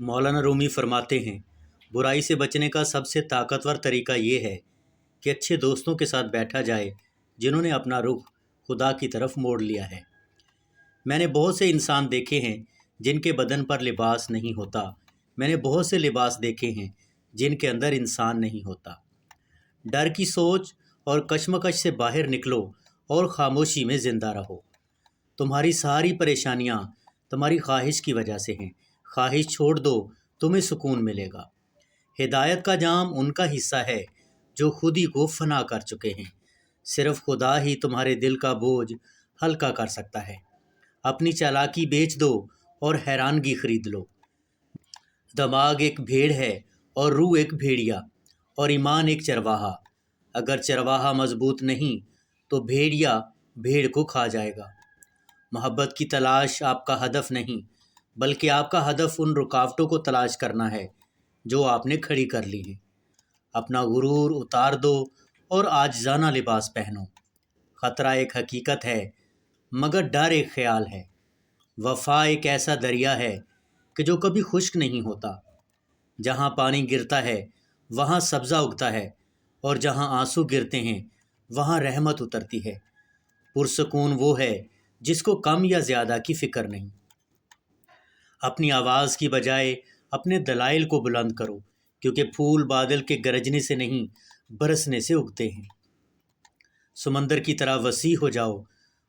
مولانا رومی فرماتے ہیں، برائی سے بچنے کا سب سے طاقتور طریقہ یہ ہے کہ اچھے دوستوں کے ساتھ بیٹھا جائے جنہوں نے اپنا رخ خدا کی طرف موڑ لیا ہے۔ میں نے بہت سے انسان دیکھے ہیں جن کے بدن پر لباس نہیں ہوتا، میں نے بہت سے لباس دیکھے ہیں جن کے اندر انسان نہیں ہوتا۔ ڈر کی سوچ اور کشمکش سے باہر نکلو اور خاموشی میں زندہ رہو۔ تمہاری ساری پریشانیاں تمہاری خواہش کی وجہ سے ہیں، خواہش چھوڑ دو، تمہیں سکون ملے گا۔ ہدایت کا جام ان کا حصہ ہے جو خود ہی کو فنا کر چکے ہیں۔ صرف خدا ہی تمہارے دل کا بوجھ ہلکا کر سکتا ہے۔ اپنی چالاکی بیچ دو اور حیرانگی خرید لو۔ دماغ ایک بھیڑ ہے اور روح ایک بھیڑیا، اور ایمان ایک چرواہا۔ اگر چرواہا مضبوط نہیں تو بھیڑیا بھیڑ کو کھا جائے گا۔ محبت کی تلاش آپ کا ہدف نہیں، بلکہ آپ کا ہدف ان رکاوٹوں کو تلاش کرنا ہے جو آپ نے کھڑی کر لی ہیں۔ اپنا غرور اتار دو اور عاجزانہ لباس پہنو۔ خطرہ ایک حقیقت ہے، مگر ڈر ایک خیال ہے۔ وفا ایک ایسا دریا ہے کہ جو کبھی خشک نہیں ہوتا۔ جہاں پانی گرتا ہے وہاں سبزہ اگتا ہے، اور جہاں آنسو گرتے ہیں وہاں رحمت اترتی ہے۔ پرسکون وہ ہے جس کو کم یا زیادہ کی فکر نہیں۔ اپنی آواز کی بجائے اپنے دلائل کو بلند کرو، کیونکہ پھول بادل کے گرجنے سے نہیں برسنے سے اگتے ہیں۔ سمندر کی طرح وسیع ہو جاؤ،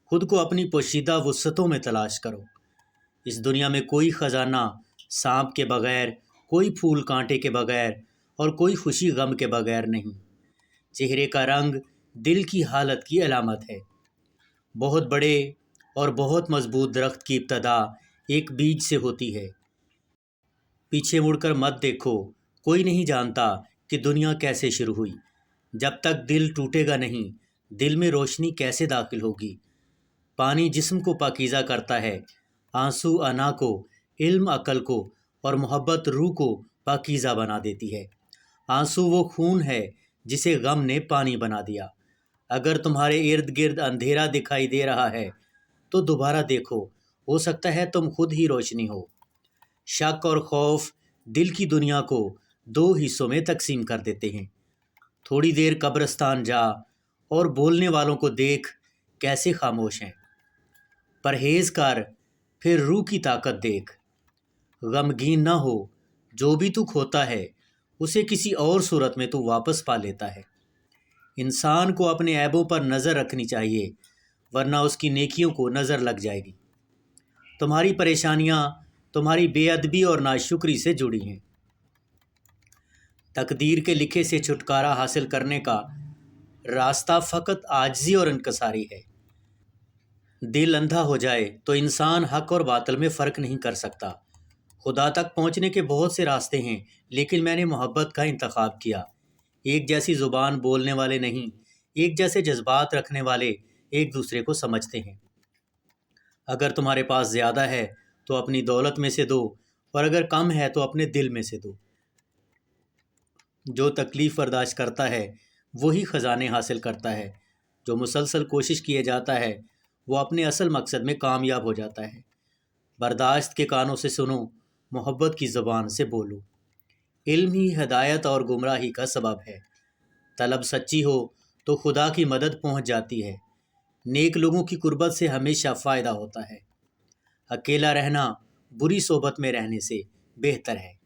خود کو اپنی پوشیدہ وسعتوں میں تلاش کرو۔ اس دنیا میں کوئی خزانہ سانپ کے بغیر، کوئی پھول کانٹے کے بغیر، اور کوئی خوشی غم کے بغیر نہیں۔ چہرے کا رنگ دل کی حالت کی علامت ہے۔ بہت بڑے اور بہت مضبوط درخت کی ابتدا ایک بیج سے ہوتی ہے۔ پیچھے مڑ کر مت دیکھو، کوئی نہیں جانتا کہ دنیا کیسے شروع ہوئی۔ جب تک دل ٹوٹے گا نہیں، دل میں روشنی کیسے داخل ہوگی؟ پانی جسم کو پاکیزہ کرتا ہے، آنسو انا کو، علم عقل کو، اور محبت روح کو پاکیزہ بنا دیتی ہے۔ آنسو وہ خون ہے جسے غم نے پانی بنا دیا۔ اگر تمہارے ارد گرد اندھیرا دکھائی دے رہا ہے تو دوبارہ دیکھو، ہو سکتا ہے تم خود ہی روشنی ہو۔ شک اور خوف دل کی دنیا کو دو حصوں میں تقسیم کر دیتے ہیں۔ تھوڑی دیر قبرستان جا اور بولنے والوں کو دیکھ کیسے خاموش ہیں۔ پرہیز کر، پھر روح کی طاقت دیکھ۔ غمگین نہ ہو، جو بھی تو کھوتا ہے اسے کسی اور صورت میں تو واپس پا لیتا ہے۔ انسان کو اپنے عیبوں پر نظر رکھنی چاہیے، ورنہ اس کی نیکیوں کو نظر لگ جائے گی۔ تمہاری پریشانیاں تمہاری بے ادبی اور ناشکری سے جڑی ہیں۔ تقدیر کے لکھے سے چھٹکارا حاصل کرنے کا راستہ فقط عاجزی اور انکساری ہے۔ دل اندھا ہو جائے تو انسان حق اور باطل میں فرق نہیں کر سکتا۔ خدا تک پہنچنے کے بہت سے راستے ہیں، لیکن میں نے محبت کا انتخاب کیا۔ ایک جیسی زبان بولنے والے نہیں، ایک جیسے جذبات رکھنے والے ایک دوسرے کو سمجھتے ہیں۔ اگر تمہارے پاس زیادہ ہے تو اپنی دولت میں سے دو، اور اگر کم ہے تو اپنے دل میں سے دو۔ جو تکلیف برداشت کرتا ہے وہی خزانے حاصل کرتا ہے۔ جو مسلسل کوشش کیے جاتا ہے وہ اپنے اصل مقصد میں کامیاب ہو جاتا ہے۔ برداشت کے کانوں سے سنو، محبت کی زبان سے بولو۔ علم ہی ہدایت اور گمراہی کا سبب ہے۔ طلب سچی ہو تو خدا کی مدد پہنچ جاتی ہے۔ نیک لوگوں کی قربت سے ہمیشہ فائدہ ہوتا ہے۔ اکیلا رہنا بری صحبت میں رہنے سے بہتر ہے۔